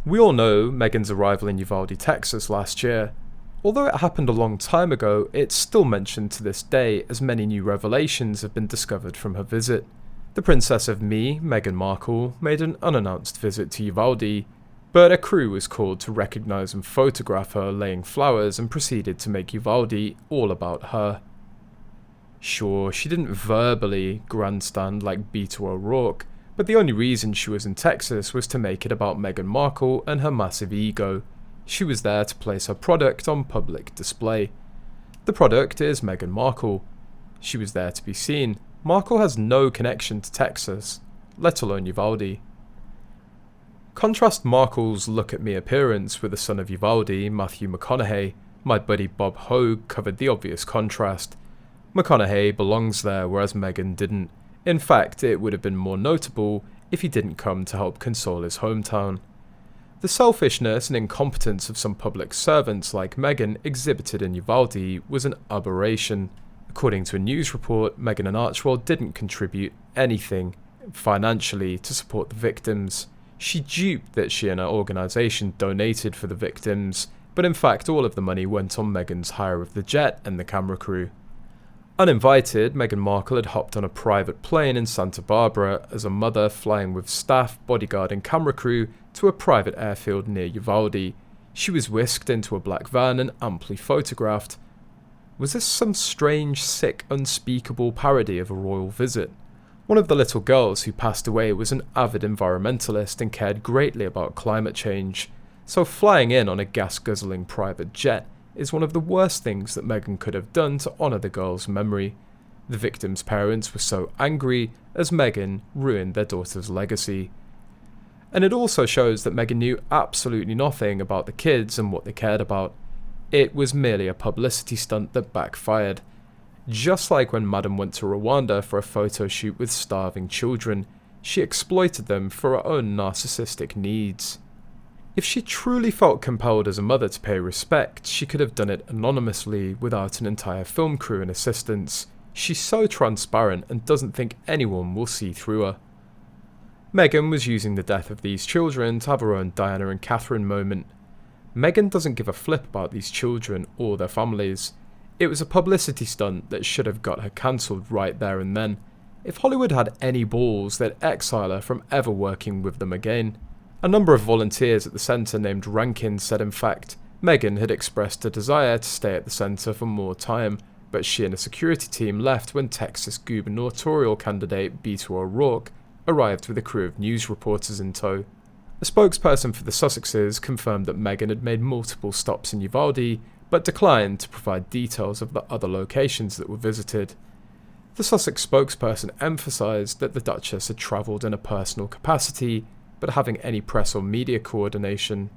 We all know Meghan's arrival in Uvalde, Texas last year. Although it happened a long time ago, it's still mentioned to this day as many new revelations have been discovered from her visit. The Princess of Me, Meghan Markle, made an unannounced visit to Uvalde, but a crew was called to recognise and photograph her laying flowers and proceeded to make Uvalde all about her. Sure, she didn't verbally grandstand like Beto O'Rourke, but the only reason she was in Texas was to make it about Meghan Markle and her massive ego. She was there to place her product on public display. The product is Meghan Markle. She was there to be seen. Markle has no connection to Texas, let alone Uvalde. Contrast Markle's look-at-me appearance with the son of Uvalde, Matthew McConaughey. My buddy Bob Hogue covered the obvious contrast. McConaughey belongs there, whereas Meghan didn't. In fact, it would have been more notable if he didn't come to help console his hometown. The selfishness and incompetence of some public servants like Meghan exhibited in Uvalde was an aberration. According to a news report, Meghan and Archie didn't contribute anything financially to support the victims. She duped that she and her organisation donated for the victims, but in fact all of the money went on Meghan's hire of the jet and the camera crew. Uninvited, Meghan Markle had hopped on a private plane in Santa Barbara as a mother flying with staff, bodyguard and camera crew to a private airfield near Uvalde. She was whisked into a black van and amply photographed. Was this some strange, sick, unspeakable parody of a royal visit? One of the little girls who passed away was an avid environmentalist and cared greatly about climate change, so flying in on a gas-guzzling private jet is one of the worst things that Meghan could have done to honour the girl's memory. The victims' parents were so angry as Meghan ruined their daughter's legacy. And it also shows that Meghan knew absolutely nothing about the kids and what they cared about. It was merely a publicity stunt that backfired. Just like when Madam went to Rwanda for a photo shoot with starving children, she exploited them for her own narcissistic needs. If she truly felt compelled as a mother to pay respect, she could have done it anonymously without an entire film crew and assistants. She's so transparent and doesn't think anyone will see through her. Meghan was using the death of these children to have her own Diana and Catherine moment. Meghan doesn't give a flip about these children or their families. It was a publicity stunt that should have got her cancelled right there and then. If Hollywood had any balls, they'd exile her from ever working with them again. A number of volunteers at the centre named Rankin said in fact, Meghan had expressed a desire to stay at the centre for more time, but she and a security team left when Texas gubernatorial candidate Beto O'Rourke arrived with a crew of news reporters in tow. A spokesperson for the Sussexes confirmed that Meghan had made multiple stops in Uvalde, but declined to provide details of the other locations that were visited. The Sussex spokesperson emphasised that the Duchess had travelled in a personal capacity, but having any press or media coordination.